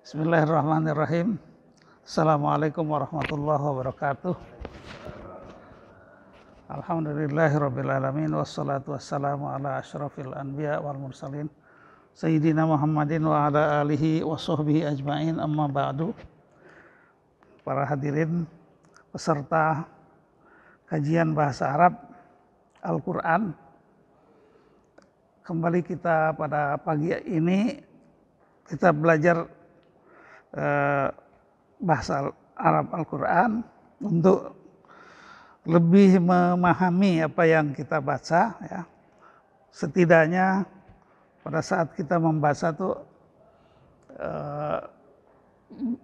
Bismillahirrahmanirrahim. Assalamualaikum warahmatullahi wabarakatuh. Alhamdulillahirrabbilalamin. Wassalatu wassalamu ala asyrafil anbiya wal mursalin Sayyidina Muhammadin wa ala alihi wa sahbihi ajma'in, amma ba'du. Para hadirin peserta kajian bahasa Arab Al-Quran, kembali kita pada pagi ini kita belajar bahasa Arab Al-Quran untuk lebih memahami apa yang kita baca, ya. Setidaknya pada saat kita membaca tuh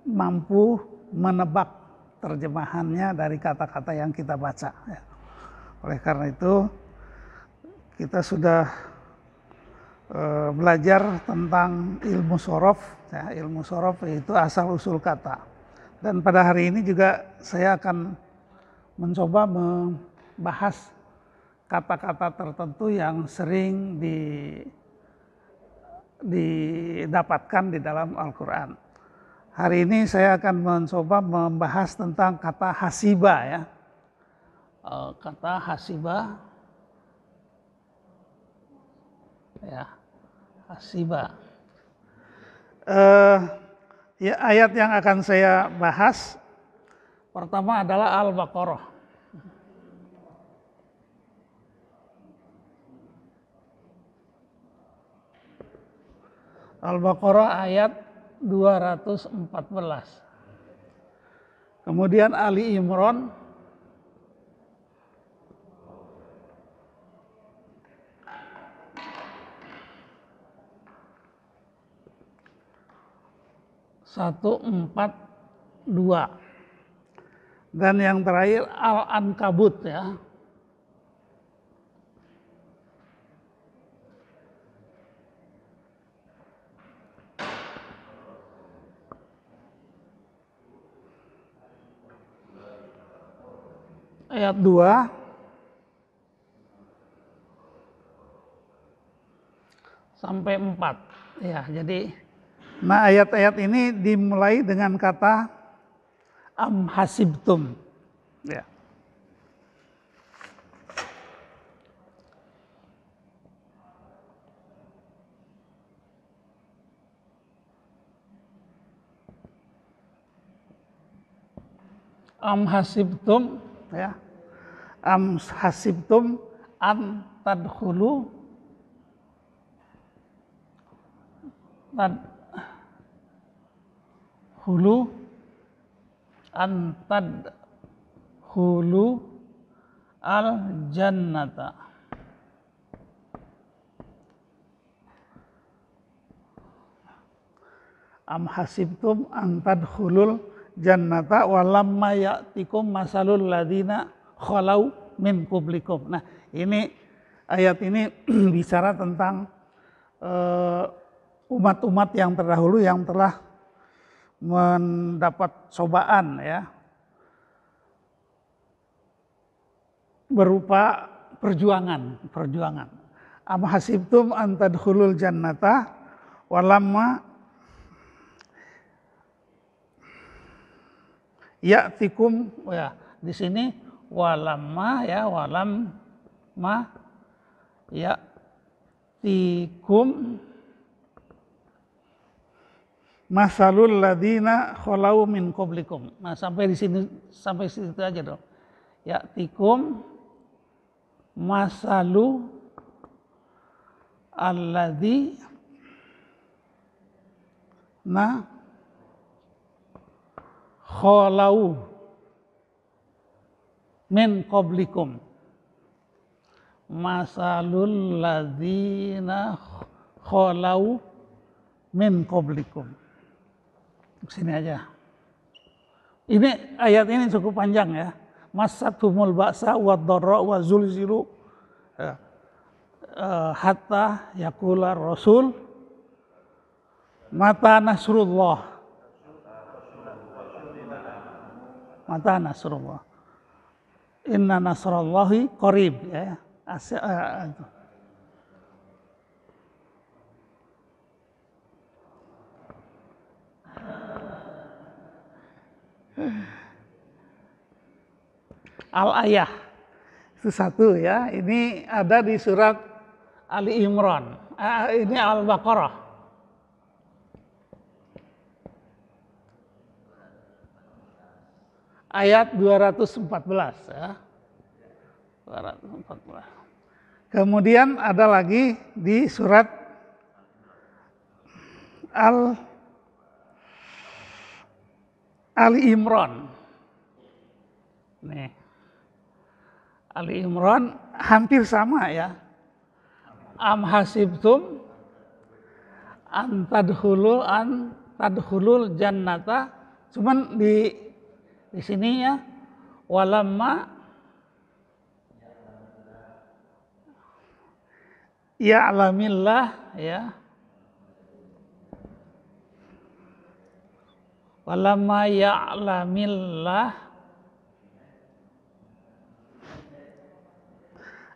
mampu menebak terjemahannya dari kata-kata yang kita baca, ya. Oleh karena itu kita sudah belajar tentang ilmu shorof, ya. Ilmu shorof yaitu asal usul kata. Dan pada hari ini juga saya akan mencoba membahas kata-kata tertentu yang sering didapatkan di dalam Al-Quran. Hari ini saya akan mencoba membahas tentang kata hasiba, ya. Kata hasiba, ya. Hasiba. Ya, ayat yang akan saya bahas pertama adalah Al-Baqarah. Al-Baqarah ayat 214. Kemudian Ali Imran satu empat dua, dan yang terakhir Al-Ankabut, ya. Ayat 2 sampai 4, ya. Jadi ayat-ayat ini dimulai dengan kata am hasibtum, ya. Am hasibtum, ya. Am hasibtum an tadkhulu al jannata. Am hasibtum an tadkhulul jannata walamma ya'tikum masalul ladina khalau min qablikum. Nah, ini ayat ini bicara tentang umat-umat yang terdahulu yang telah mendapat cobaan, ya, berupa perjuangan. Am hasibtum an tadkhulul jannata walamma ya'tikum, ya. Di sini walamma, ya, walamma ya'tikum masalul ladina khalau min qablikum. Nah, sampai di sini, sampai situ aja dong. Ya'tikum masalu alladina khalau min qablikum. Masalul ladina khalau min qablikum. Sini aja. Ini ayat ini cukup panjang, ya. Masatumul ba'sa wad dharra wa zulzilu, ya. Hatta yaqula rasul mata nasrullah. Mata nasrullah. Inna nasrallahi qarib, ya. Al-Ayah itu satu ya. Ini ada di surat Ali Imran. Ini Al-Baqarah. Ayat 214 ya. 214. Kemudian ada lagi di surat Ali Imran. Nih. Ali Imran hampir sama ya. Am hasibtum an tadkhulul jannata. Cuman di sini ya walamma ya'lamillah ya. Walamma ya'lamillah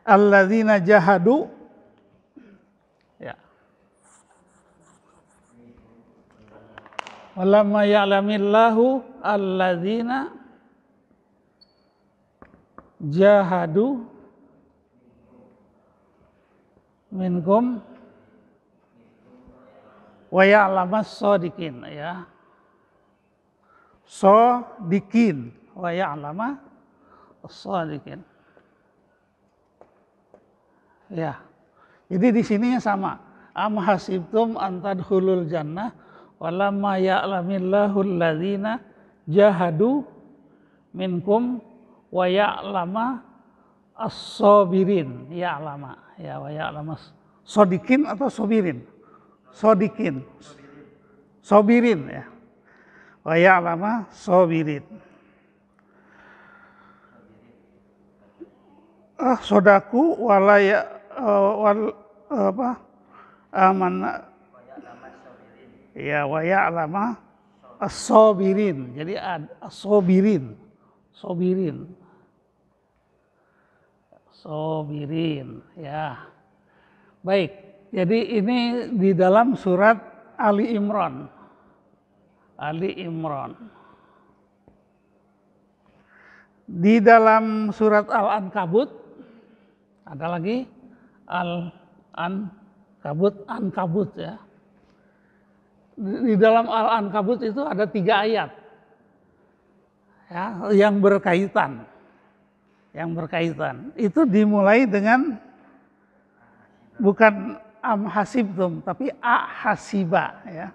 alladzina jahadu ya. Walamma ya'lamillahu alladzina jahadu minkum wa ya'lamas shodiqin ya. Shodiqin wa ya'lama shodiqin. Ya. Jadi di sini sama. Am hasibtum an tadkhulul jannah walamma ya'lamillahu alladzina jahadu minkum wa ya'lama as-sabirin. Ya'lama ya wa ya'lama shodiqin atau sobirin? Shodiqin. Sobirin ya. Wa ya'lama sabirin. Sodaku walaya amanah ya wa ya'lama as-sabirin. Jadi as-sabirin. Sabirin ya. Baik. Jadi ini di dalam surat Ali Imran. Di dalam surat Al-Ankabut ada lagi Ankabut ya. Di dalam Al-Ankabut itu ada 3 ayat ya, yang berkaitan. Itu dimulai dengan bukan am hasibtum tapi a hasiba ya.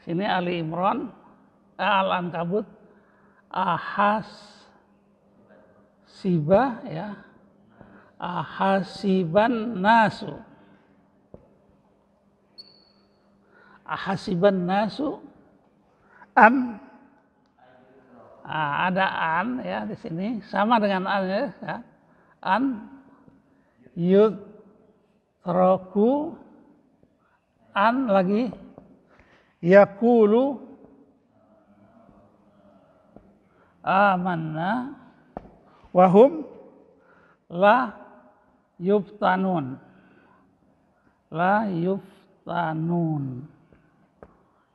Sini Ali Imran, Al-Ankabut, ahasiba ya. Ahasiban nasu. Ahasiban nasu an ada an ya di sini sama dengan an ya. An yutraku an lagi yaqulu amanna wahum la yuftanun.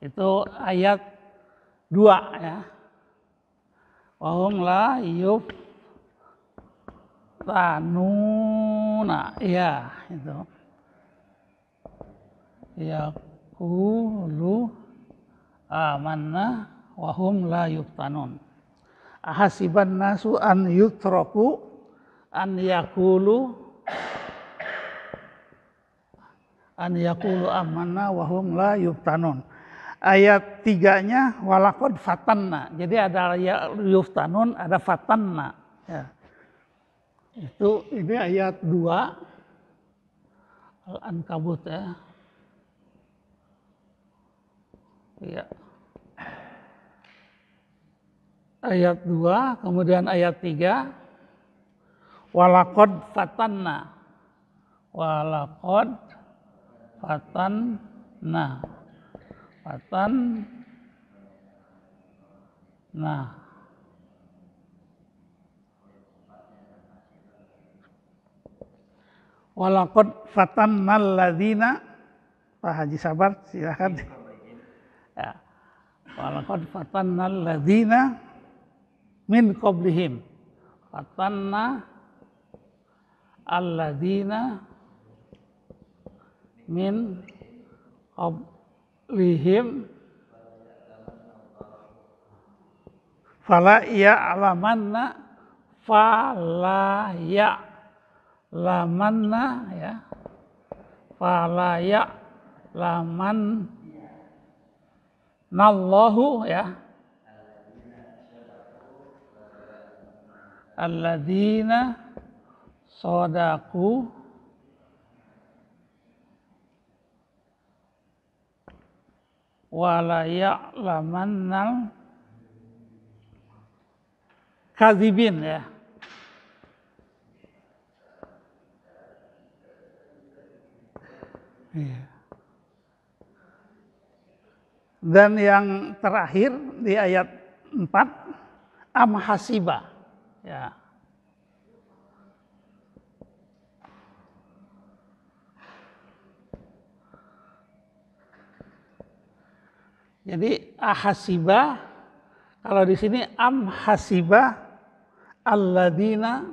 Itu ayat 2 ya. Wahum la yuftanuna ya itu. Yaqulu amanna wahum la yuftanun. Ahasiban nasu an yutraku an yaqulu amanna wahum la yuftanun. Ayat 3-nya walaqad fatanna. Jadi ada yuftanun, ada fatanna ya. Ini ayat 2 Al-Ankabut ya. Ya. Ayat 2, kemudian ayat 3 walaqad fatanna. Walaqad fatanna. Walaqad fatannal ladzina. Pak Haji sabar silakan. Ya. walaqad fatanna alladzina min qablihim. Fatanna alladzina min qablihim fala ya'lamanna ya fala ya'lamannallahu ya alladzina shadaqu wala ya'lamannal kadzibin ya. Dan yang terakhir di ayat 4 am hasiba ya. Jadi ahasiba, kalau di sini am hasiba alladzina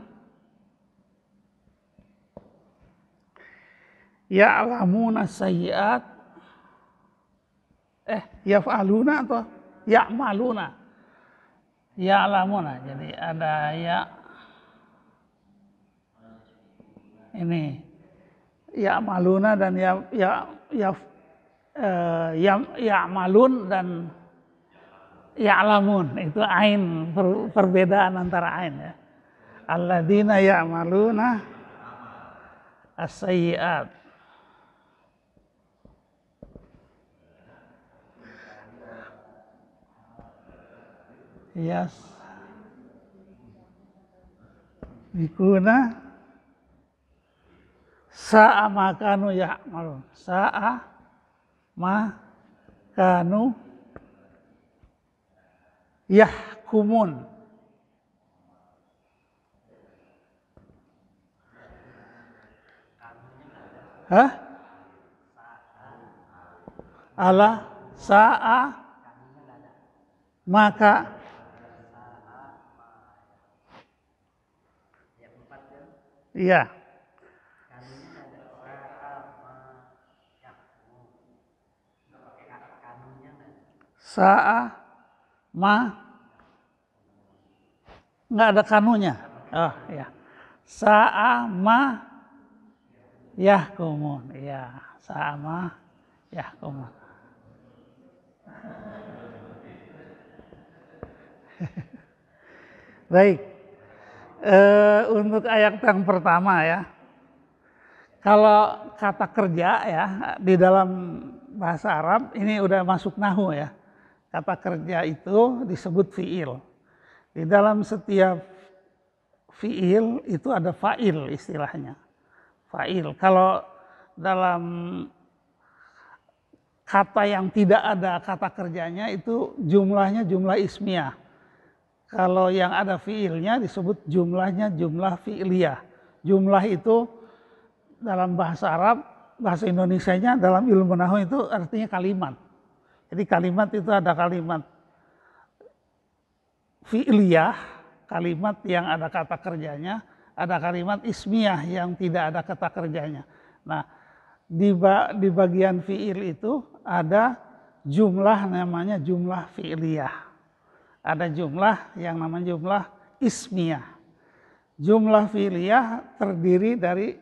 ya'lamuna sayyi'at yaf'aluna atau ya'maluna. Ya'lamuna. Jadi ada ya ini ya'maluna dan ya'malun dan ya'lamun. Itu ain, perbedaan antara ain ya. Alladzina ya'maluna as-sayyi'at. Yes. Bikuna sa'a makanu ya'malun. Sa'a makanu yahkumun. Hah? Ala sa'a maka iya. Sa'a ma nggak ada kanunya. Oh ya. Sa'a ma yahkumun. Ya, sa'a ma yahkumun. Baik. Untuk ayat yang pertama ya. Kalau kata kerja ya di dalam bahasa Arab ini udah masuk nahwu ya. Kata kerja itu disebut fi'il. Di dalam setiap fi'il itu ada fa'il istilahnya. Fa'il. Kalau dalam kata yang tidak ada kata kerjanya itu jumlahnya jumlah ismiyah. Kalau yang ada fi'ilnya disebut jumlahnya jumlah fi'liyah. Jumlah itu dalam bahasa Arab, bahasa Indonesianya dalam ilmu nahwu itu artinya kalimat. Jadi kalimat itu ada kalimat fi'liyah, kalimat yang ada kata kerjanya, ada kalimat ismiyah yang tidak ada kata kerjanya. Nah, di bagian fi'il itu ada jumlah namanya jumlah fi'liyah. Ada jumlah yang namanya jumlah ismiyah. Jumlah fi'liyah terdiri dari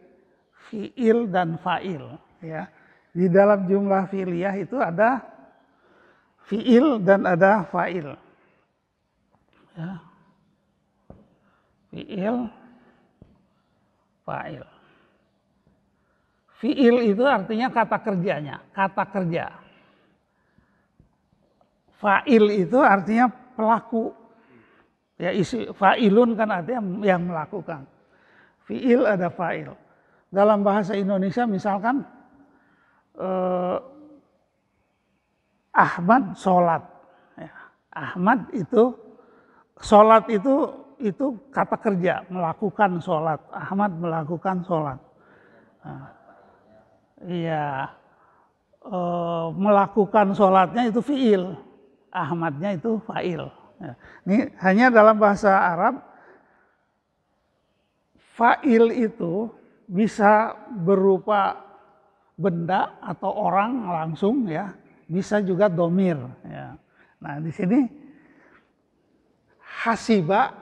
fi'il dan fa'il. Ya. Di dalam jumlah fi'liyah itu ada fi'il dan ada fa'il. Ya. Fi'il, fa'il. Fi'il itu artinya kata kerjanya, kata kerja. Fa'il itu artinya pelaku. Ya isi fa'ilun kan artinya yang melakukan. Fi'il ada fa'il. Dalam bahasa Indonesia misalkan Ahmad sholat. Ya, Ahmad itu sholat itu kata kerja, melakukan sholat. Ahmad melakukan sholat. Nah, iya, melakukan sholatnya itu fi'il. Ahmadnya itu fa'il. Ya. Ini hanya dalam bahasa Arab, fa'il itu bisa berupa benda atau orang langsung ya, bisa juga domir. Ya. Nah di sini hasiba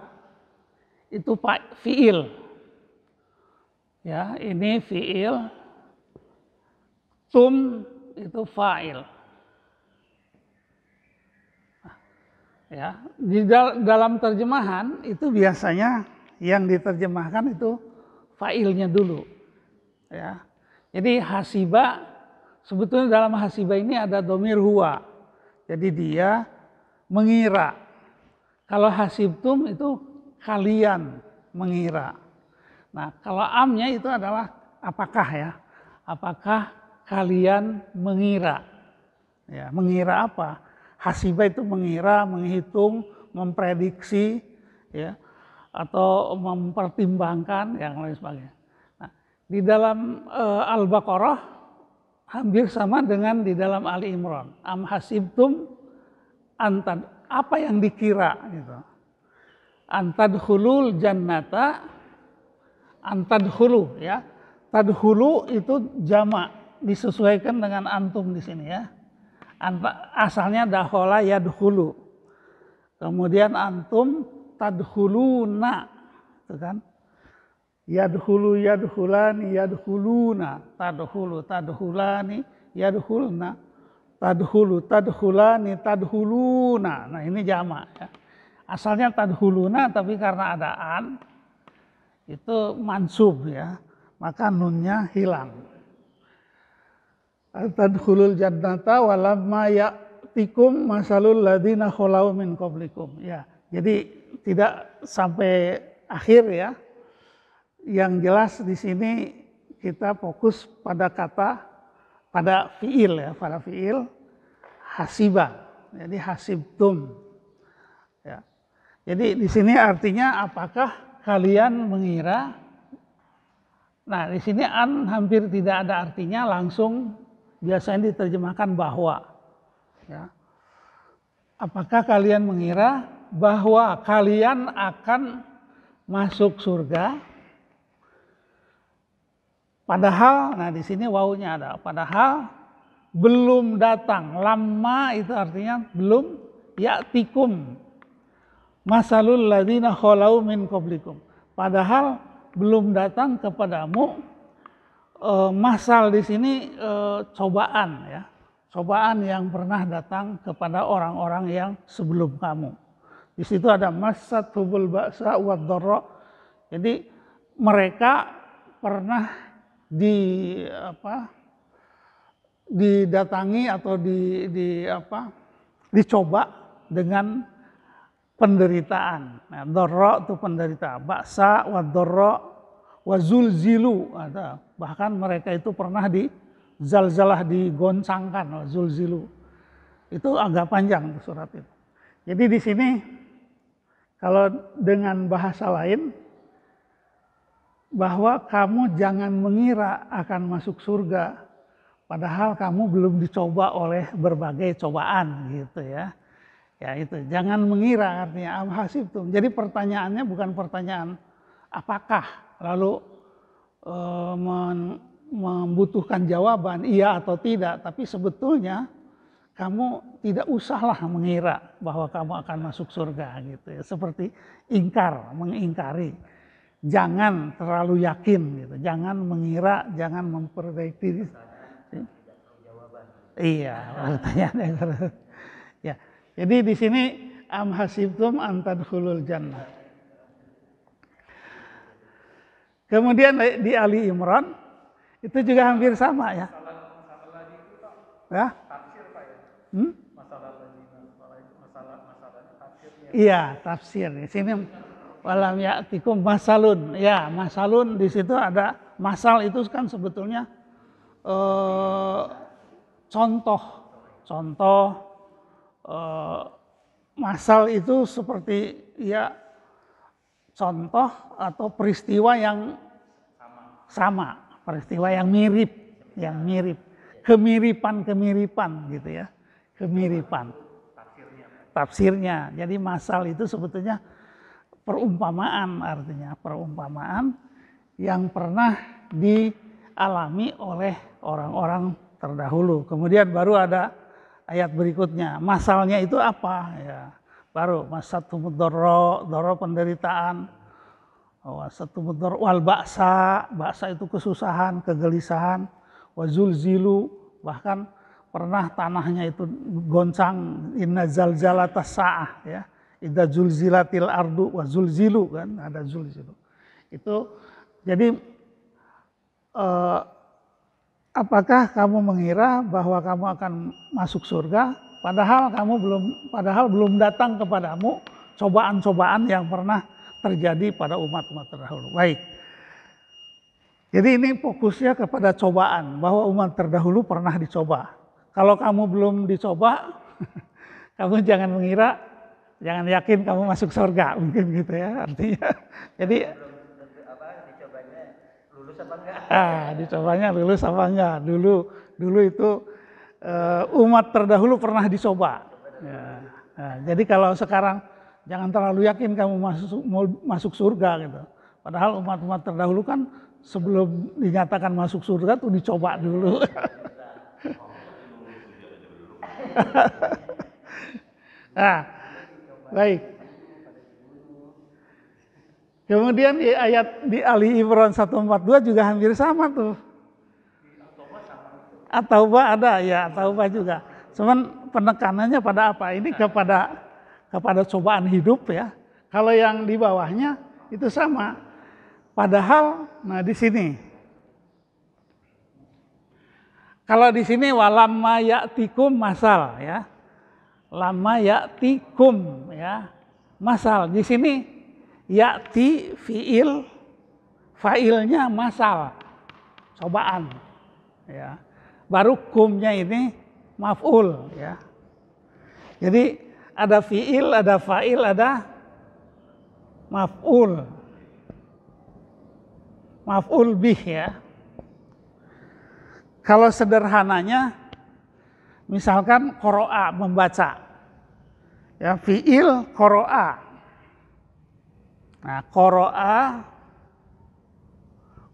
itu fi'il. Ya, ini fi'il, tum itu fa'il. Ya, di dalam terjemahan itu biasanya yang diterjemahkan itu fa'ilnya dulu. Ya. Jadi hasiba, sebetulnya dalam hasiba ini ada domir huwa. Jadi dia mengira. Kalau hasibtum itu kalian mengira. Nah, kalau amnya itu adalah apakah ya? Apakah kalian mengira? Ya, mengira apa? Hasiba itu mengira, menghitung, memprediksi, ya, atau mempertimbangkan yang lain sebagainya. Nah, di dalam Al-Baqarah hampir sama dengan di dalam Ali Imran. Am hasibtum antad, apa yang dikira gitu. Antadkhulul jannata, antadkhulu ya. Tadkhulu itu jamak, disesuaikan dengan antum di sini ya. Asalnya dakhala yadkhulu. Kemudian antum tadkhuluna, itu kan? Yadkhulu yadkhulani yadkhuluna, tadkhulu tadkhulani yadkhulna, tadkhulu tadkhulani tadkhuluna. Nah, ini jamak ya. Asalnya tadkhuluna tapi karena ada an itu mansub ya, maka nunnya hilang. Tadkhulul jannata walamma ya'tikum masalul ladzina khalau min qablikum. Ya, jadi tidak sampai akhir ya. Yang jelas di sini kita fokus pada kata, pada fiil ya, pada fiil hasiba. Jadi hasibtum. Ya. Jadi di sini artinya apakah kalian mengira? Nah, di sini an hampir tidak ada artinya, langsung biasanya diterjemahkan bahwa. Ya. Apakah kalian mengira bahwa kalian akan masuk surga? Padahal, nah di sini wawunya ada. Padahal belum datang. Lama itu artinya belum. Ya'tikum masalul ladzina khalau min qablikum. Padahal belum datang kepadamu. Masal di sini cobaan ya. Cobaan yang pernah datang kepada orang-orang yang sebelum kamu. Di situ ada massatuhul ba'sa wad dharra. Jadi mereka pernah didatangi atau dicoba dengan penderitaan. Nah, dharra itu penderitaan, ba'sa wa dharra wa zulzilu, bahkan mereka itu pernah zalzalah, digoncangkan, wa zulzilu. Itu agak panjang surat itu. Jadi di sini kalau dengan bahasa lain, bahwa kamu jangan mengira akan masuk surga, padahal kamu belum dicoba oleh berbagai cobaan gitu ya. Ya itu, jangan mengira artinya am hasibtum. Jadi pertanyaannya bukan pertanyaan apakah, lalu membutuhkan jawaban iya atau tidak, tapi sebetulnya kamu tidak usahlah mengira bahwa kamu akan masuk surga gitu ya. Seperti ingkar, mengingkari. Jangan terlalu yakin gitu, jangan mengira, jangan memprediksi. Iya, pertanyaannya. Ya, jadi di sini am hasibtum an tadkhulul jannah. Kemudian di Ali Imran itu juga hampir sama ya. Ya. Iya, tafsir. Di sini walam ya'tikum masalun. Ya, masalun di situ ada, masal itu kan sebetulnya contoh. Masal itu seperti ya contoh atau peristiwa yang sama, peristiwa yang mirip, kemiripan gitu ya, kemiripan. tafsirnya. Jadi masal itu sebetulnya perumpamaan, artinya perumpamaan yang pernah dialami oleh orang-orang terdahulu. Kemudian baru ada ayat berikutnya. Masalnya itu apa? Ya, baru masatumud doro penderitaan. Masatumud doro wal ba'sa itu kesusahan, kegelisahan. Wazulzilu, bahkan pernah tanahnya itu goncang. Inna zalzalatas sa'ah, ya. Idza zulzilatil ardu wa zulzilu, kan ada zulzilu. Itu jadi apakah kamu mengira bahwa kamu akan masuk surga padahal belum datang kepadamu cobaan-cobaan yang pernah terjadi pada umat-umat terdahulu. Baik. Jadi ini fokusnya kepada cobaan, bahwa umat terdahulu pernah dicoba. Kalau kamu belum dicoba, kamu jangan mengira, jangan yakin kamu masuk surga, mungkin gitu ya artinya. Jadi dicobanya lulus apa enggak? Dicobanya lulus apa enggak? Dulu itu umat terdahulu pernah dicoba. Ya. Nah, jadi kalau sekarang jangan terlalu yakin kamu masuk surga gitu. Padahal umat-umat terdahulu kan sebelum dinyatakan masuk surga tuh dicoba dulu. Nah, baik. Kemudian di ayat di Ali Imran 142 juga hampir sama tuh. At-Taubah ada, ya At-Taubah juga. Cuman penekanannya pada apa? Ini kepada cobaan hidup ya. Kalau yang di bawahnya itu sama. Padahal, nah di sini. Kalau di sini walamma ya'tikum masal ya. Lama ya'tikum ya. Masal. Di sini ya'ti fi'il, fa'ilnya masal. Cobaan. Ya. Baru kumnya ini maf'ul ya. Jadi ada fi'il, ada fa'il, ada maf'ul. Maf'ul bih ya. Kalau sederhananya misalkan qoro'a, membaca. Ya, fi'il qoro'a. Nah,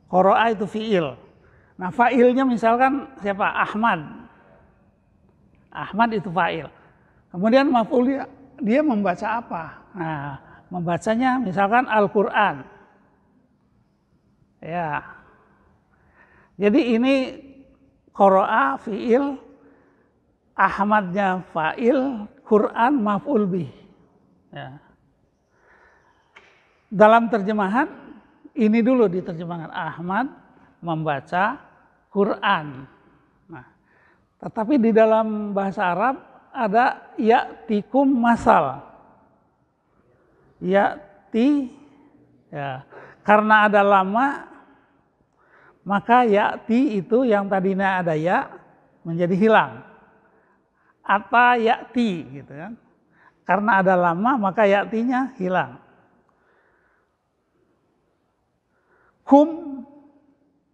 qoro'a itu fi'il. Nah, fa'ilnya misalkan siapa? Ahmad. Ahmad itu fa'il. Kemudian maf'ul dia membaca apa? Nah, membacanya misalkan Al-Qur'an. Ya. Jadi ini qoro'a fi'il, Ahmadnya fa'il, Qur'an maf'ul bih. Ya. Dalam terjemahan ini dulu diterjemahkan Ahmad membaca Qur'an. Nah, tetapi di dalam bahasa Arab ada ya'tikum masal. Ya'ti ya. Karena ada lama maka ya'ti itu yang tadinya ada ya menjadi hilang. Ata ya'ti gitu kan. Karena ada lama maka ya'tinya hilang. Kum,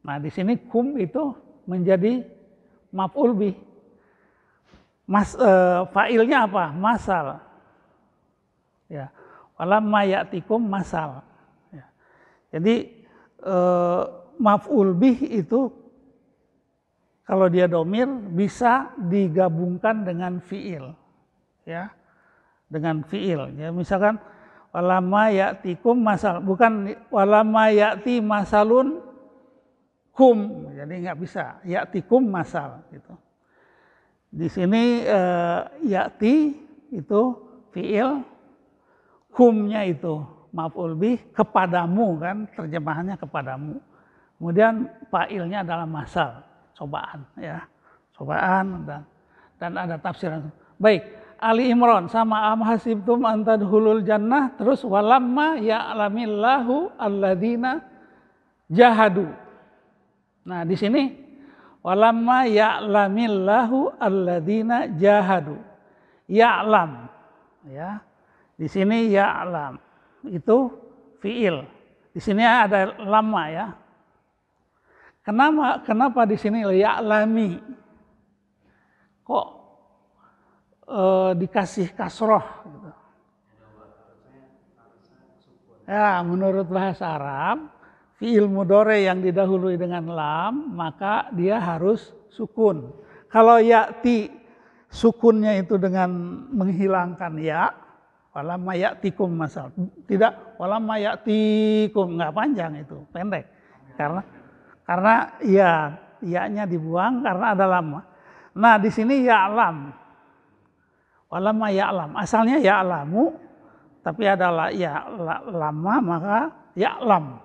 nah di sini kum itu menjadi maf'ul bih. Fa'ilnya apa? Masal. Ya. Walamma ya'tikum masal. Ya. Jadi maf'ul bih itu kalau dia domir bisa digabungkan dengan fi'il. Ya. Dengan fi'il. Ya, misalkan walamma ya'tikum masal, bukan walamma ya'ti masalun kum, jadi nggak bisa ya'tikum masal gitu. Di sini ya'ti itu fi'il, kumnya itu maf'ul bih, kepadamu kan, terjemahannya kepadamu. Kemudian fa'ilnya adalah masal, cobaan ya, cobaan dan ada tafsiran. Baik. Ali Imran sama am hasibtum an tadkhulul jannah, terus walamma ya'lamillahu alladzina jahadu. Nah, di sini walamma ya'lamillahu alladzina jahadu. Ya'lam ya. Di sini ya'lam itu fiil. Di sini ada lamma ya. Kenapa di sini ya'lami? Kok dikasih kasroh gitu. Ya, menurut bahasa Arab, fi'il mudhari yang didahului dengan lam, maka dia harus sukun. Kalau ya'ti, sukunnya itu dengan menghilangkan ya, walamma ya'tikum masal. Tidak, walamma ya'tikum, nggak panjang itu, pendek. Karena ya-nya dibuang karena ada lam. Nah, di sini ya'lam. Walamma ya'lam, asalnya ya'lamu, tapi adalah ya lama maka ya'lam.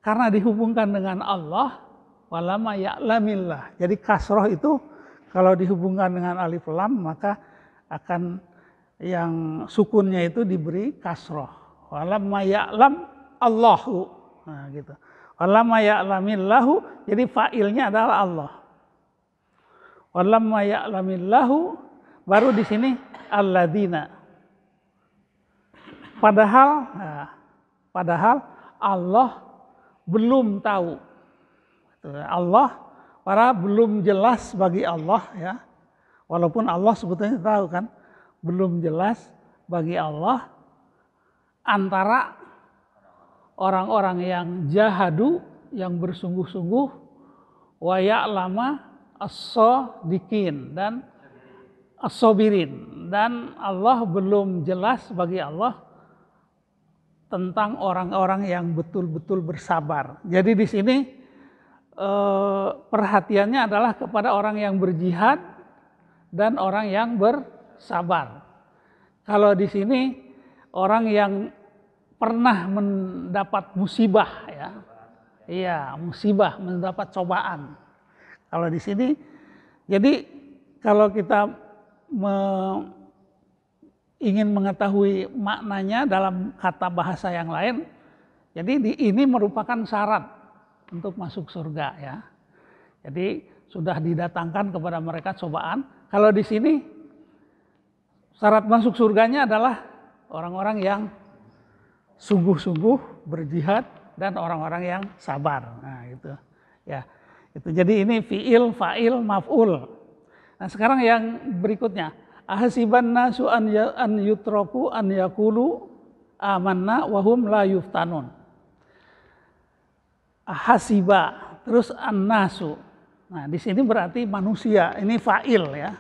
Karena dihubungkan dengan Allah, walama ya'lamillah. Jadi kasroh itu kalau dihubungkan dengan alif lam maka akan yang sukunnya itu diberi kasroh. Walama ya'lam Allahu. Nah, gitu. Walama ya'lamillahu, jadi fa'ilnya adalah Allah. Walama ya'lamillahu, baru di sini alladzina. Padahal Allah belum tahu. Allah belum jelas bagi Allah ya. Walaupun Allah sebetulnya tahu kan, belum jelas bagi Allah antara orang-orang yang jahadu, yang bersungguh-sungguh, wa ya'lama as-shadiqin dan as-sabirin, dan Allah belum jelas bagi Allah tentang orang-orang yang betul-betul bersabar. Jadi di sini perhatiannya adalah kepada orang yang berjihad dan orang yang bersabar. Kalau di sini orang yang pernah mendapat musibah ya. Iya, musibah, mendapat cobaan. Kalau di sini jadi kalau kita ingin mengetahui maknanya dalam kata bahasa yang lain, jadi ini merupakan syarat untuk masuk surga ya. Jadi sudah didatangkan kepada mereka cobaan. Kalau di sini syarat masuk surganya adalah orang-orang yang sungguh-sungguh berjihad dan orang-orang yang sabar. Nah, gitu. Ya. Itu. Jadi ini fi'il, fa'il, maf'ul. Nah, sekarang yang berikutnya. Ahasiban nasu an yutraku an yaqulu amanna wa hum la yuftanun. Ahasiba, terus an-nasu. Nah, di sini berarti manusia, ini fa'il ya.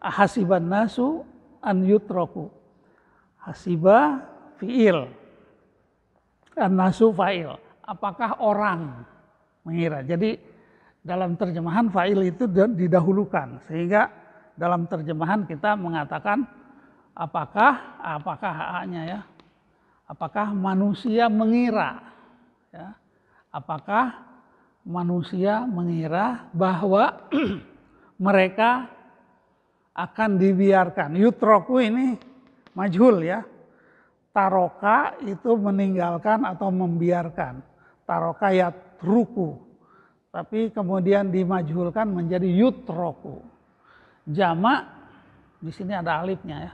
Ahasiban nasu an yutraku. Hasiba fi'il. An-nasu fa'il. Apakah orang mengira? Jadi dalam terjemahan fa'il itu didahulukan, sehingga dalam terjemahan kita mengatakan apakah haknya ya? Apakah manusia mengira? Ya, apakah manusia mengira bahwa mereka akan dibiarkan? Yutroku ini majhul ya. Taroka itu meninggalkan atau membiarkan. Taroka yatruku. Tapi kemudian dimajhulkan menjadi yutroku. Jamak di sini ada alifnya ya.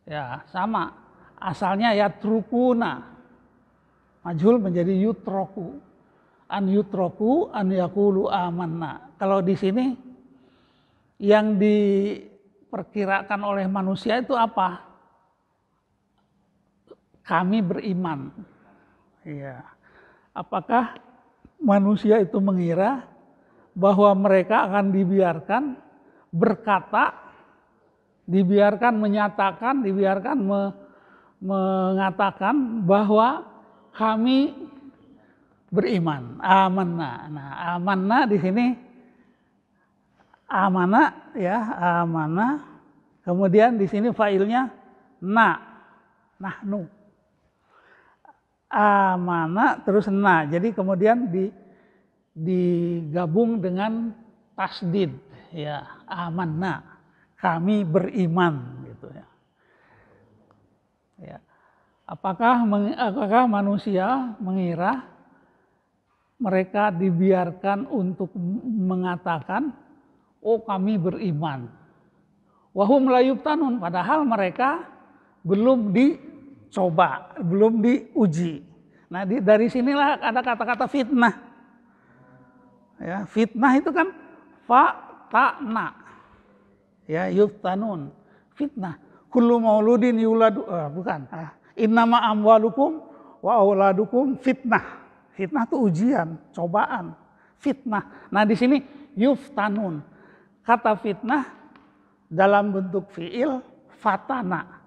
Ya, sama. Asalnya yatrukuna. Majhul menjadi yutroku. An yutroku an yaqulu amanna. Kalau di sini yang diperkirakan oleh manusia itu apa? Kami beriman. Iya. Apakah manusia itu mengira bahwa mereka akan dibiarkan berkata, dibiarkan menyatakan, dibiarkan mengatakan bahwa kami beriman, amanna. Nah, amanna di sini amana ya, amana. Kemudian di sini failnya nahnu. Amana terus Jadi kemudian digabung dengan tasdid ya, amanna, kami beriman gitu ya. Ya. Apakah manusia mengira mereka dibiarkan untuk mengatakan oh kami beriman. Wahum la yuftanun, padahal mereka belum dicoba, belum diuji. Nah, dari sinilah ada kata-kata fitnah. Ya, fitnah itu kan fa ta na. ya yuftanun, fitnah. Kullu mauludin yuladu, bukan. Innama amwalukum wa auladukum fitnah. Fitnah itu ujian, cobaan, fitnah. Nah di sini yuftanun. Kata fitnah dalam bentuk fiil fatana.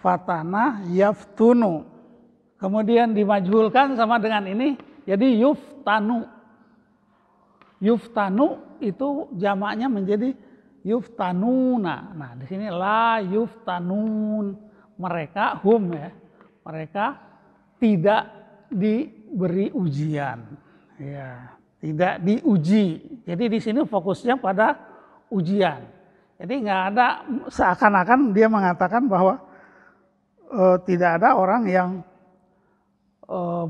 Fatana yaftunu. Kemudian dimajhulkan sama dengan ini jadi yuftanu. Yuftanu itu jamaknya menjadi yuftanuna. Nah, di sini la yuftanun. Mereka hum ya. Mereka tidak diberi ujian. Ya, tidak diuji. Jadi di sini fokusnya pada ujian. Jadi nggak ada, seakan-akan dia mengatakan bahwa tidak ada orang yang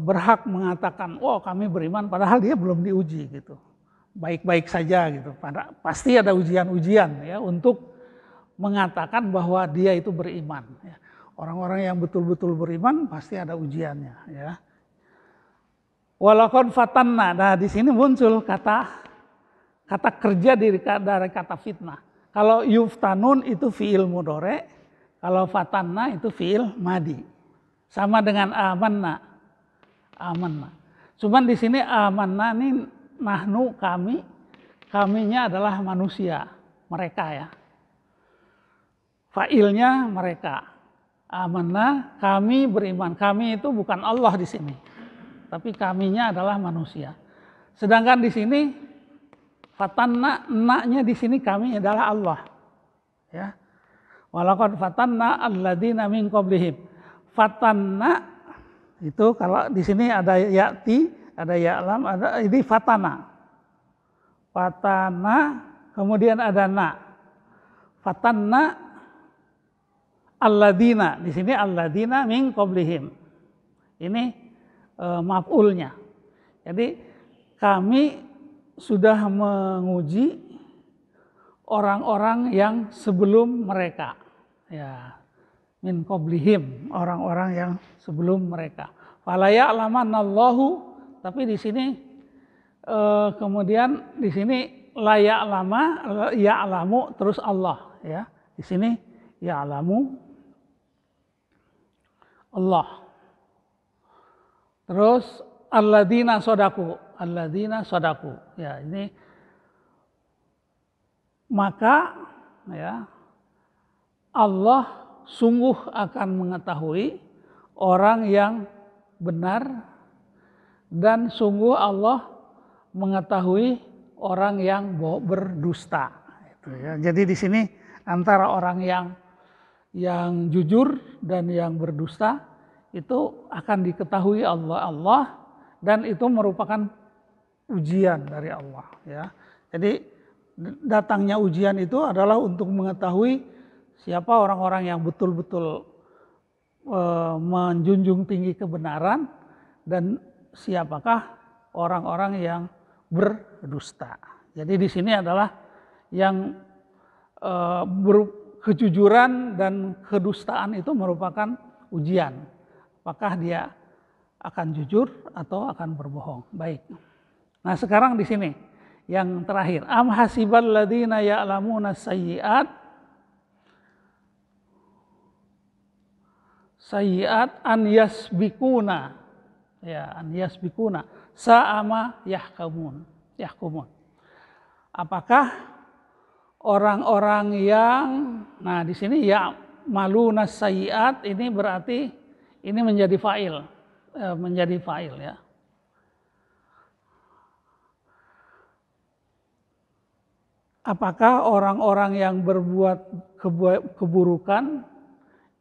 berhak mengatakan, "Oh, kami beriman," padahal dia belum diuji gitu. Baik-baik saja gitu. Pasti ada ujian-ujian ya untuk mengatakan bahwa dia itu beriman. Ya. Orang-orang yang betul-betul beriman pasti ada ujiannya. Ya. Walaqad fatanna. Nah di sini muncul kata kerja dari kata fitnah. Kalau yuftanun itu fiil mudhari, kalau fatanna itu fiil madi. Sama dengan amanna. Amanna. Cuman di sini amanna ini nahnu kaminya adalah manusia, mereka ya. Failnya mereka. Amanna, kami beriman. Kami itu bukan Allah di sini. Tapi kaminya adalah manusia. Sedangkan di sini fatanna, na-nya di sini kami adalah Allah. Ya. Walaqad fatanna alladzina min qablihim. Fatanna itu kalau di sini ada ya'ti, ada ya'lam, ada ini fatana. Fatana, kemudian ada na. Fatanna alladzina. Di sini alladzina min qablihim. Ini maf'ulnya. Jadi kami sudah menguji orang-orang yang sebelum mereka. Ya, min qablihim, orang-orang yang sebelum mereka. Fala ya'lamanallahu. Tapi di sini kemudian di sini la ya'lamu terus Allah ya. Di sini ya'lamu Allah. Terus alladzina shadaku ya, ini maka ya Allah sungguh akan mengetahui orang yang benar dan sungguh Allah mengetahui orang yang berdusta. Itu ya. Jadi di sini antara orang yang jujur dan yang berdusta itu akan diketahui Allah dan itu merupakan ujian dari Allah. Ya. Jadi datangnya ujian itu adalah untuk mengetahui siapa orang-orang yang betul-betul menjunjung tinggi kebenaran dan siapakah orang-orang yang berdusta. Jadi di sini adalah yang kejujuran dan kedustaan itu merupakan ujian. Apakah dia akan jujur atau akan berbohong? Baik. Nah sekarang di sini yang terakhir. Am hasibal ladzina ya'lamuna sayyi'at an yasbikuna. Ya, an yasbikuna. Sa'ama yahkumun. Apakah orang-orang yang, nah di sini ya maluna sayyi'at ini berarti ini menjadi fa'il, ya. Apakah orang-orang yang berbuat keburukan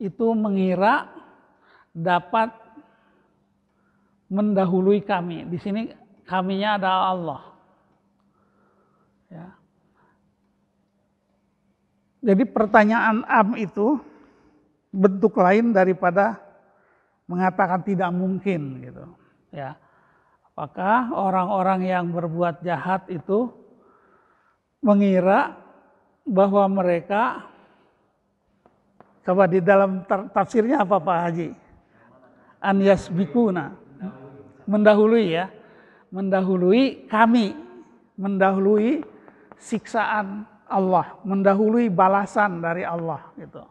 itu mengira dapat mendahului kami? Di sini kaminya adalah Allah. Ya. Jadi pertanyaan am itu bentuk lain daripada mengatakan tidak mungkin gitu. Ya. Apakah orang-orang yang berbuat jahat itu mengira bahwa mereka, coba di dalam tafsirnya apa Pak Haji? An yasbikuna, mendahului ya, mendahului kami, mendahului siksaan Allah, mendahului balasan dari Allah gitu.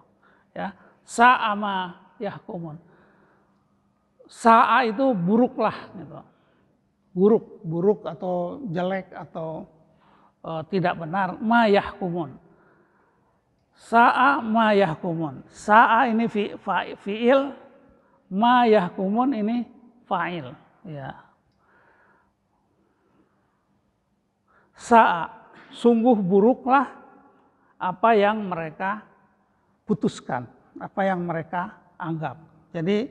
Ya, sa'a ma yahkumun. Sa'a itu buruklah gitu. Buruk atau jelek atau tidak benar, ma yahkumun. Sa'a ma yahkumun. Sa'a ini fi'il, ma yahkumun ini fa'il, ya. Sa'a, sungguh buruklah apa yang mereka putuskan, apa yang mereka anggap. Jadi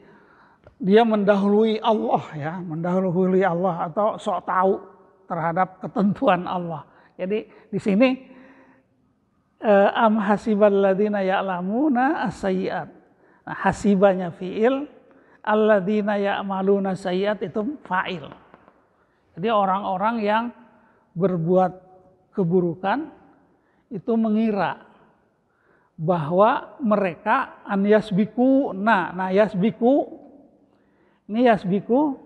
dia mendahului Allah, ya, mendahului Allah atau sok tahu terhadap ketentuan Allah. Jadi di sini am hasibal ladzina ya'lamuna as-sayyi'at. Nah, hasibanya fi'il, alladzina ya'maluna sayyi'at itu fa'il. Jadi orang-orang yang berbuat keburukan itu mengira bahwa mereka an yasbiku, nah yasbiku ini yasbiku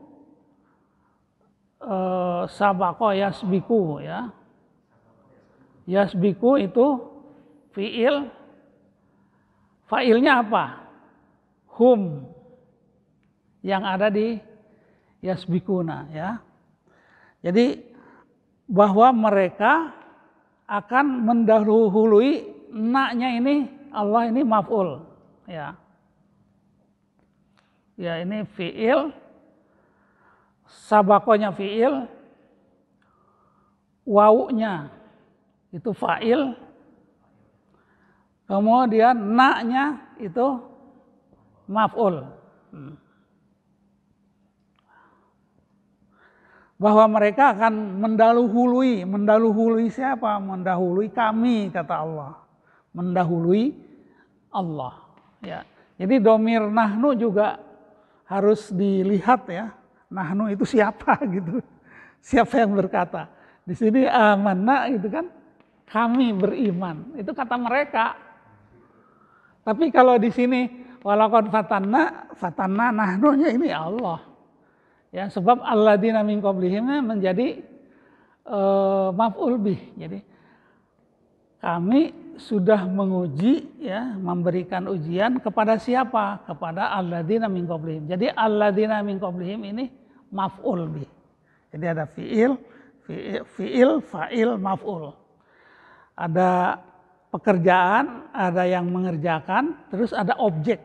sabako yasbiku, ya. Yasbiku itu fiil, fa'ilnya apa? Hum yang ada di yasbikuna, ya. Jadi bahwa mereka akan mendahului, naknya ini Allah ini maf'ul, ya. Ya, ini fiil, sabakonya fiil, wawunya itu fa'il, kemudian naknya itu maf'ul. Bahwa mereka akan mendahului siapa? Mendahului kami, kata Allah. Mendahului Allah, ya. Jadi domir nahnu juga harus dilihat, ya. Nahnu itu siapa gitu. Siapa yang berkata? Di sini amanna itu kan kami beriman. Itu kata mereka. Tapi kalau di sini walaqad fatanna nahnunya ini Allah. Ya, sebab alladzina min qablihim menjadi maf'ul bih. Jadi kami sudah menguji, ya, memberikan ujian kepada siapa? Kepada alladzina min qablihim. Jadi alladzina min qablihim ini maf'ul bih. Jadi ada fiil, fa'il, maf'ul. Ada pekerjaan, ada yang mengerjakan, terus ada objek.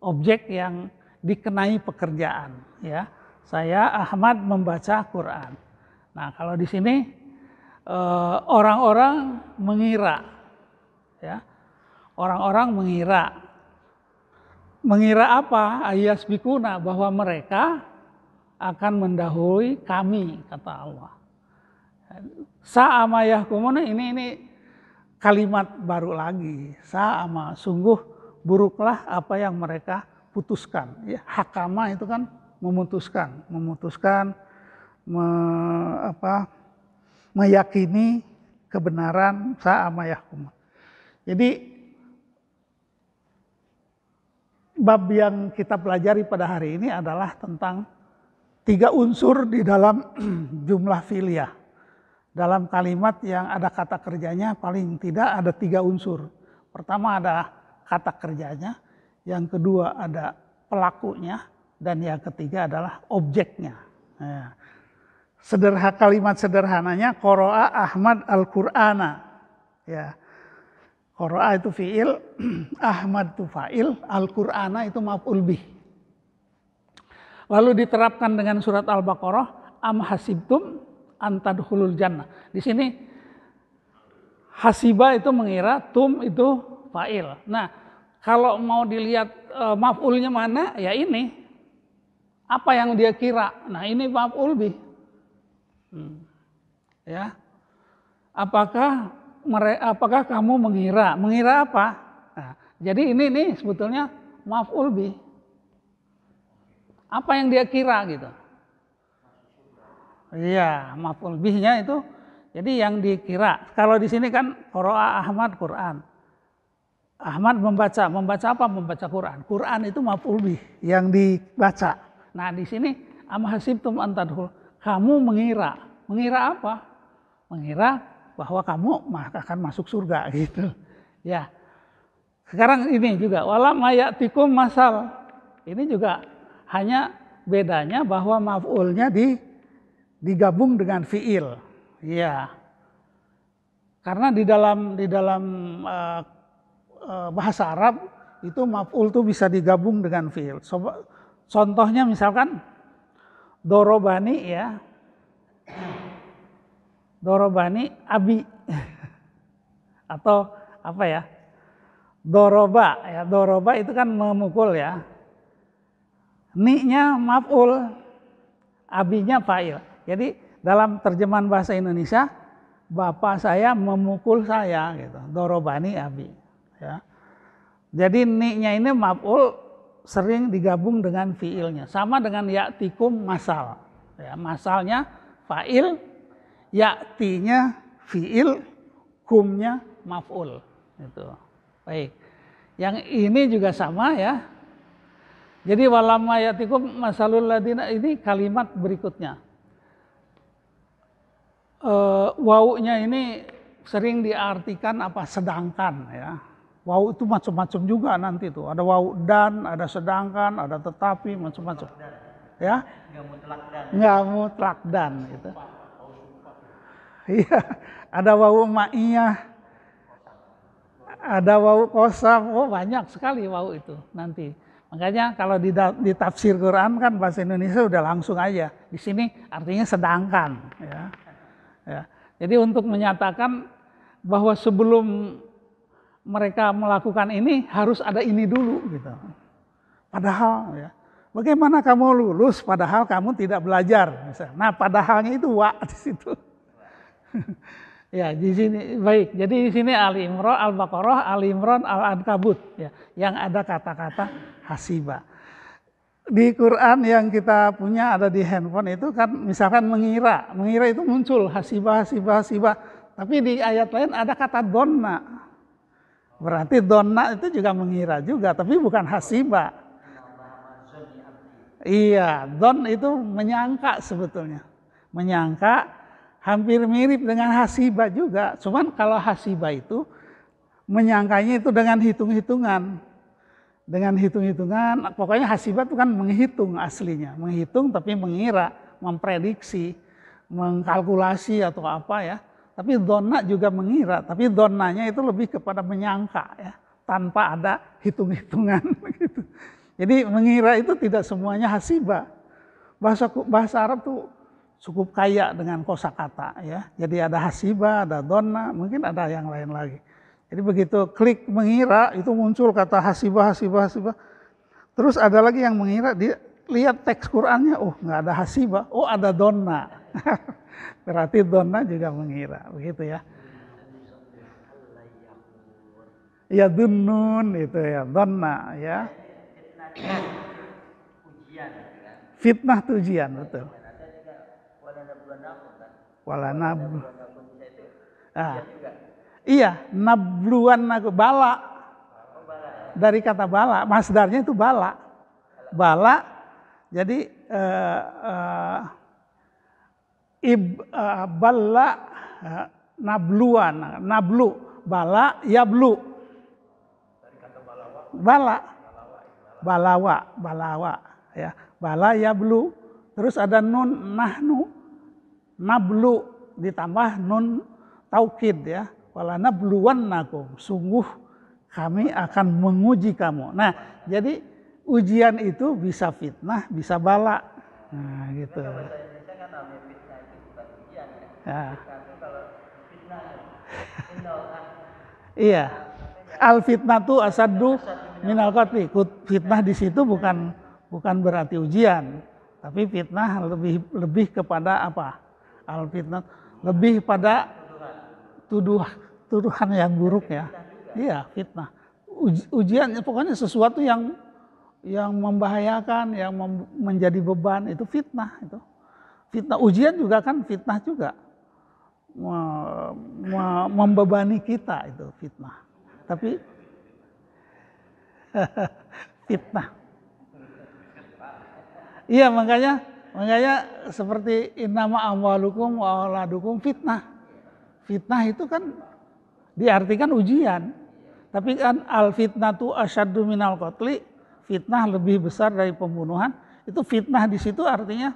Objek yang dikenai pekerjaan, ya. Saya Ahmad membaca Quran. Nah, kalau di sini orang-orang mengira, ya. Orang-orang mengira apa? Ayasbikuna, bahwa mereka akan mendahului kami, kata Allah. Sa'ama yahkumuna ini kalimat baru lagi. Sa'ama, sungguh buruklah apa yang mereka putuskan. Ya, hakama itu kan memutuskan, meyakini kebenaran sa'ama yahkum. Jadi bab yang kita pelajari pada hari ini adalah tentang 3 unsur di dalam jumlah fi'liyah. Dalam kalimat yang ada kata kerjanya paling tidak ada 3 unsur. Pertama ada kata kerjanya, yang kedua ada pelakunya, dan yang ketiga adalah objeknya. Nah, kalimat sederhananya qara'a Ahmad al-Qur'ana. Ya. Qara'a itu fi'il, Ahmad itu fa'il, al-Qur'ana itu maf'ul bih. Lalu diterapkan dengan surat Al-Baqarah, am hasibtum an tadkhulul jannah. Di sini hasiba itu mengira, tum itu fa'il. Nah, kalau mau dilihat maf'ulnya mana, ya ini. Apa yang dia kira? Nah, ini maf'ul bih. Ya. Apakah kamu mengira? Mengira apa? Nah, jadi ini nih sebetulnya maf'ul bih. Apa yang dia kira gitu? Iya, maf'ul bihnya itu jadi yang dikira. Kalau di sini kan qara'a Ahmad Quran. Ahmad membaca apa? Membaca Quran. Quran itu maf'ul bih yang dibaca. Nah, di sini am hasibtum an tadkhul, kamu mengira apa? Mengira bahwa kamu akan masuk surga gitu. Ya. Sekarang ini juga wala mayatikum masal. Ini juga hanya bedanya bahwa maf'ulnya digabung dengan fiil. Ya. Karena di dalam bahasa Arab itu maf'ul tuh bisa digabung dengan fiil. Contohnya misalkan dorobani ya. Dorobani abi. Atau apa ya? Doroba ya. Doroba itu kan memukul ya. Ni-nya maf'ul, abinya fa'il. Jadi dalam terjemahan bahasa Indonesia, bapak saya memukul saya gitu. Dorobani abi ya. Jadi ni-nya ini maf'ul sering digabung dengan fiilnya. Sama dengan ya'tikum masal. Ya, masalnya fa'il, ya'tinya fiil, kumnya maf'ul. Itu. Baik. Yang ini juga sama ya. Jadi walamma ya'tikum masalul ladina ini kalimat berikutnya. Wawunya ini sering diartikan apa sedangkan ya. Wawu itu macam-macam juga nanti tuh. Ada wawu dan, ada sedangkan, ada tetapi, macam-macam. Ya? Nggak mutlak dan gitu. Iya, ada wawu ma'iyah, ada wawu qasam, banyak sekali wawu itu nanti. Makanya kalau di tafsir Quran kan bahasa Indonesia udah langsung aja. Di sini artinya sedangkan. Ya. Ya. Jadi untuk menyatakan bahwa sebelum mereka melakukan ini harus ada ini dulu gitu. Padahal ya, bagaimana kamu lulus padahal kamu tidak belajar misalnya. Nah, padahalnya itu wa di situ. Ya, di sini baik. Jadi di sini Ali Imran, Al-Baqarah, Ali Imran, Al-Ankabut ya, yang ada kata-kata hasiba. Di Quran yang kita punya ada di handphone itu kan misalkan mengira itu muncul hasiba. Tapi di ayat lain ada kata donna. Berarti donna itu juga mengira juga, tapi bukan hasiba. Iya, don itu menyangka sebetulnya. Menyangka hampir mirip dengan hasiba juga. Cuman kalau hasiba itu menyangkanya itu dengan hitung-hitungan. Dengan hitung-hitungan, pokoknya hasiba itu kan menghitung aslinya. Menghitung tapi mengira, memprediksi, mengkalkulasi atau apa ya. Tapi donna juga mengira, tapi donnanya itu lebih kepada menyangka ya, tanpa ada hitung-hitungan gitu. Jadi mengira itu tidak semuanya hasiba. Bahasa Arab tuh cukup kaya dengan kosakata ya. Jadi ada hasiba, ada donna, mungkin ada yang lain lagi. Jadi begitu klik mengira itu muncul kata hasiba. Terus ada lagi yang mengira, dia lihat teks Qur'annya, oh nggak ada hasiba, oh ada donna. Berarti donna juga mengira, begitu ya. Ya dunnun itu ya, donna ya. Fitnah itu ujian, betul. Walanab. Iya, nabluan bala. Dari kata bala, masdarnya itu bala. Bala, jadi bala nabluan, nablu, bala, yablu. Bala, balawa, ya. Bala, yablu. Terus ada nun, nahnu, nablu, ditambah nun taukid ya. Wala nabluwannakum, sungguh kami akan menguji kamu. Nah, jadi ujian itu bisa fitnah, bisa bala. Nah, gitu. Ya. Iya. Al fitnatu asaddu minal qatli. Fitnah di situ bukan berarti ujian, tapi fitnah lebih kepada apa? Al fitnah lebih pada tuduhan yang buruk ya. Iya, fitnah. Ujian pokoknya sesuatu yang membahayakan, yang menjadi beban itu fitnah itu. Fitnah ujian juga kan fitnah juga. Membebani kita itu fitnah. Tapi fitnah. Iya, makanya seperti innama amwalukum wa auladukum fitnah. Fitnah itu kan diartikan ujian. Tapi kan al fitnatu asyaddu minal qatli, fitnah lebih besar dari pembunuhan. Itu fitnah di situ artinya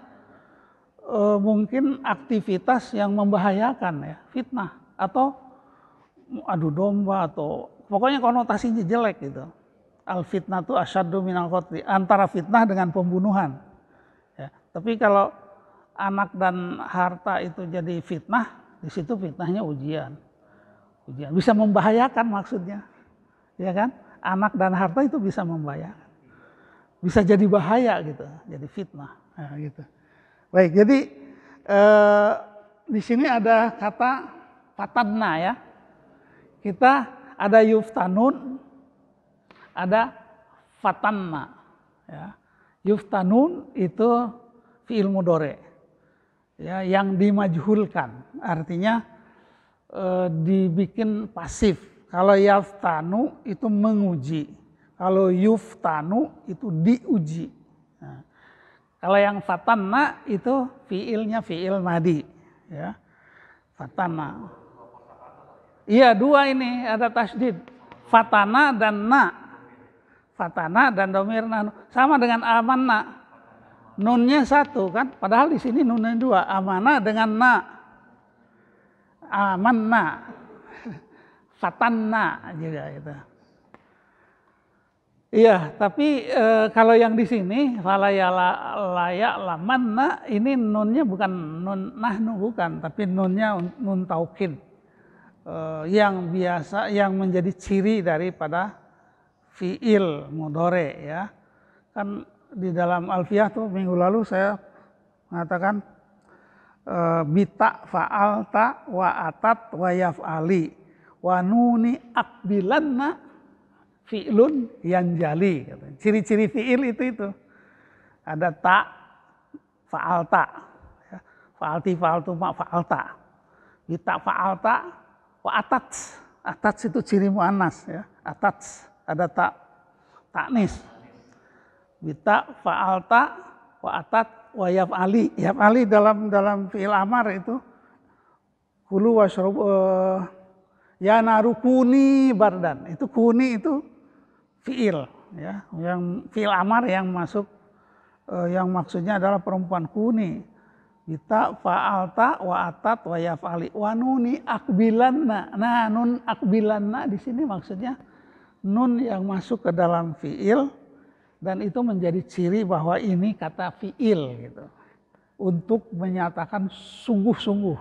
mungkin aktivitas yang membahayakan ya, fitnah atau adu domba atau pokoknya konotasinya jelek gitu. Al fitnatu asyaddu minal qatli, antara fitnah dengan pembunuhan. Ya, tapi kalau anak dan harta itu jadi fitnah, di situ fitnahnya ujian. Ujian bisa membahayakan maksudnya. Ya kan? Anak dan harta itu bisa membahayakan. Bisa jadi bahaya gitu, jadi fitnah. Nah, gitu. Baik, jadi di sini ada kata fatanna ya. Kita ada yuftanun, ada fatanna. Ya. Yuftanun itu fi'il mudhari, ya, yang dimajhulkan, artinya dibikin pasif. Kalau yaftanu itu menguji, kalau yuftanu itu diuji. Nah, kalau yang fatanna itu fiilnya fiil madi, ya. Fatanna. Iya, dua ini ada tasdid. Fatana dan na. Fatana dan domir na. Sama dengan amanna. Nunnya satu kan, padahal di sini nunnya dua. Amana dengan na. Amanna. Fatanna juga itu. Iya, tapi kalau yang di sini falayalayak lamanna, ini nunnya bukan nun nahnu bukan, tapi nunnya nun taukid yang biasa, yang menjadi ciri daripada fiil mudhari ya. Kan di dalam alfiyah tuh minggu lalu saya mengatakan bita fa'alta wa atat wa yaf'ali wa nuni akbilanna fi'lun yanjali. Ciri-ciri fi'il itu. Ada ta, fa'alta. Ya. Fa'alti, fa'altu, ma, fa'alta. Bita fa'alta, wa atat. Atat itu ciri mu'annas. Ya. Atat, ada ta, ta'nis. Bita fa'alta, wa atat, wa yaf'ali. Yaf'ali dalam fi'il amar itu. Kulu washrub ya narukuni bardan, itu kuni itu fiil ya, yang fiil amar yang masuk yang maksudnya adalah perempuan kuni. Bita fa'alta wa atat wa yaf'ali wa nuni akbilanna. Nah, nun akbilanna di sini maksudnya nun yang masuk ke dalam fiil dan itu menjadi ciri bahwa ini kata fiil gitu. Untuk menyatakan sungguh-sungguh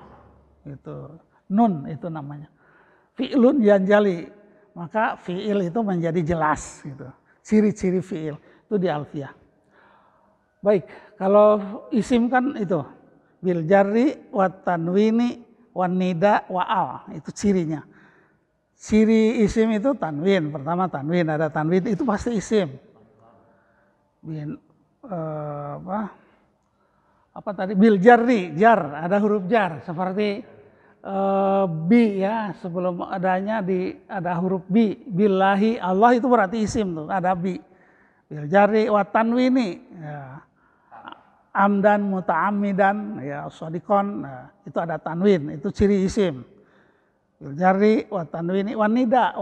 gitu. Nun itu namanya. Fi'lun yanjali, maka fi'il itu menjadi jelas gitu. Ciri-ciri fi'il itu di alfiyah. Baik, kalau isim kan itu bil jarri wa tanwini wan nida wa al, itu cirinya. Ciri isim itu tanwin, pertama tanwin, ada tanwin itu pasti isim. Apa tadi? Bil jarri, jar, ada huruf jar seperti bi ya, sebelum adanya ada huruf bi, billahi Allah itu berarti isim tuh, ada bi. Bil jarri wa tanwini ya. Amdan muta'ammidan ya, shadiqon, nah, itu ada tanwin, itu ciri isim. Bil jarri wa tanwini wan nida,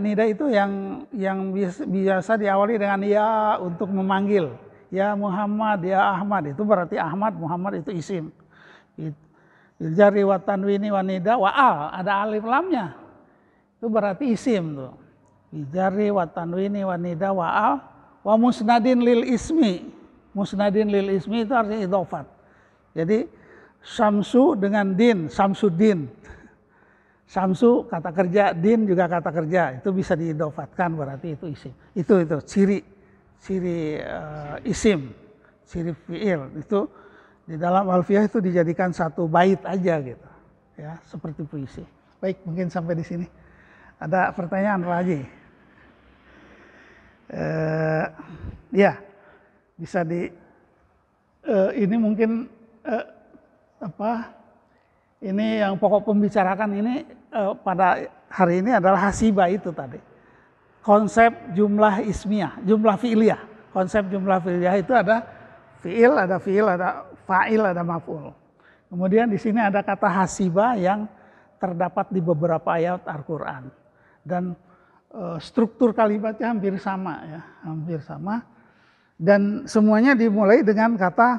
nida itu yang biasa diawali dengan ya untuk memanggil. Ya Muhammad, ya Ahmad, itu berarti Ahmad, Muhammad itu isim. Jari wa tanwini wa nida wa al, ada alif lamnya. Itu berarti isim tuh. Jari wa tanwini wa nida wa al wa musnadin lil ismi. Musnadin lil ismi itu artinya idhofat. Jadi syamsu dengan din, samsuddin. Syamsu kata kerja, din juga kata kerja. Itu bisa diidhofatkan berarti itu isim. Itu ciri isim, ciri fiil itu. Di dalam alfiyah itu dijadikan satu bait aja gitu, ya seperti puisi. Baik, mungkin sampai di sini. Ada pertanyaan Pak Haji? Ya, bisa ini mungkin ini yang pokok pembicarakan ini pada hari ini adalah hasibah itu tadi. Konsep jumlah ismiyah, jumlah fi'liyah. Konsep jumlah fi'liyah itu ada fi'il, ada fa'il, ada maf'ul. Kemudian di sini ada kata hasibah yang terdapat di beberapa ayat Al-Quran. Dan struktur kalimatnya hampir sama ya, hampir sama. Dan semuanya dimulai dengan kata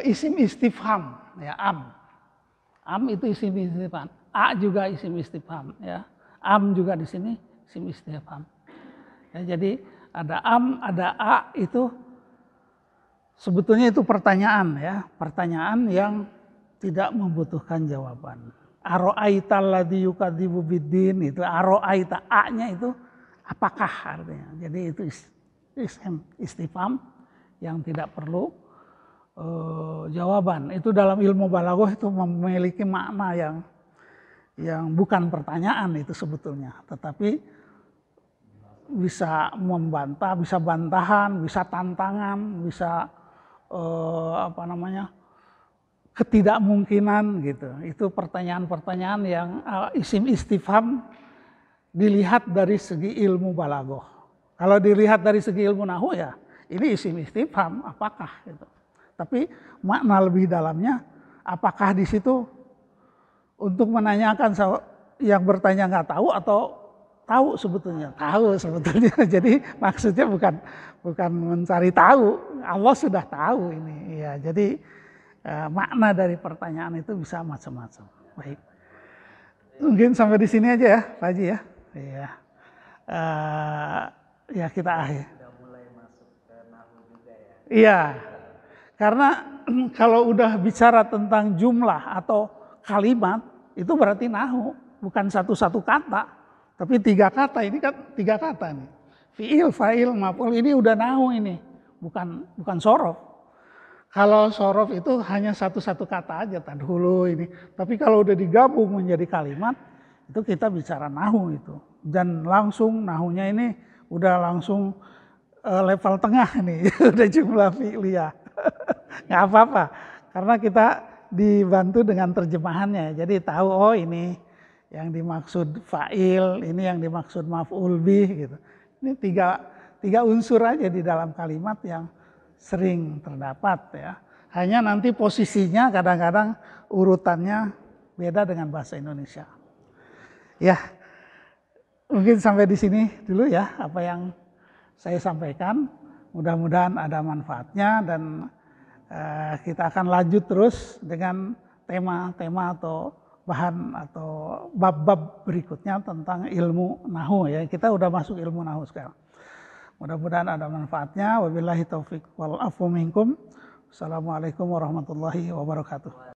isim istifham ya, am. Am itu isim istifham. A juga isim istifham ya. Am juga di sini isim istifham. Ya, jadi ada am, ada a, itu sebetulnya itu pertanyaan ya, pertanyaan yang tidak membutuhkan jawaban. Aro'aita alladzi yukadzibu biddin, itu aro'aita, a-nya itu apakah artinya. Jadi itu isim istifham yang tidak perlu jawaban. Itu dalam ilmu balaghah itu memiliki makna yang bukan pertanyaan itu sebetulnya, tetapi bisa membantah, bisa bantahan, bisa tantangan, bisa ketidakmungkinan gitu. Itu pertanyaan-pertanyaan yang isim istifham dilihat dari segi ilmu balaghah. Kalau dilihat dari segi ilmu nahwu ya ini isim istifham apakah gitu. Tapi makna lebih dalamnya apakah di situ untuk menanyakan yang bertanya nggak tahu atau tahu sebetulnya. Tahu sebetulnya. Jadi maksudnya bukan mencari tahu. Allah sudah tahu ini. Ya, jadi makna dari pertanyaan itu bisa macam-macam. Baik. Mungkin sampai di sini aja ya, Pak Haji ya. Iya. Ya kita akhir. Sudah mulai masuk ke nahwu juga ya. Iya. Karena kalau udah bicara tentang jumlah atau kalimat itu berarti nahwu, bukan satu-satu kata, tapi 3 kata. Ini kan 3 kata nih. Fi'il, fa'il, maf'ul ini udah nahwu ini, bukan sorof. Kalau sorof itu hanya satu-satu kata aja tadhulu ini. Tapi kalau udah digabung menjadi kalimat, itu kita bicara nahwu itu. Dan langsung nahwunya ini udah langsung level tengah nih, udah jumlah fi'liyah. Nggak apa-apa, karena kita dibantu dengan terjemahannya. Jadi tahu oh ini yang dimaksud fa'il, ini yang dimaksud maf'ul bih gitu. Ini tiga unsur aja di dalam kalimat yang sering terdapat ya. Hanya nanti posisinya kadang-kadang urutannya beda dengan bahasa Indonesia. Ya, mungkin sampai di sini dulu ya apa yang saya sampaikan. Mudah-mudahan ada manfaatnya dan kita akan lanjut terus dengan tema-tema atau bahan atau bab-bab berikutnya tentang ilmu nahwu ya. Kita udah masuk ilmu nahwu sekarang. Mudah-mudahan ada manfaatnya. Wabillahi taufik wal afu minkum. Assalamualaikum warahmatullahi wabarakatuh.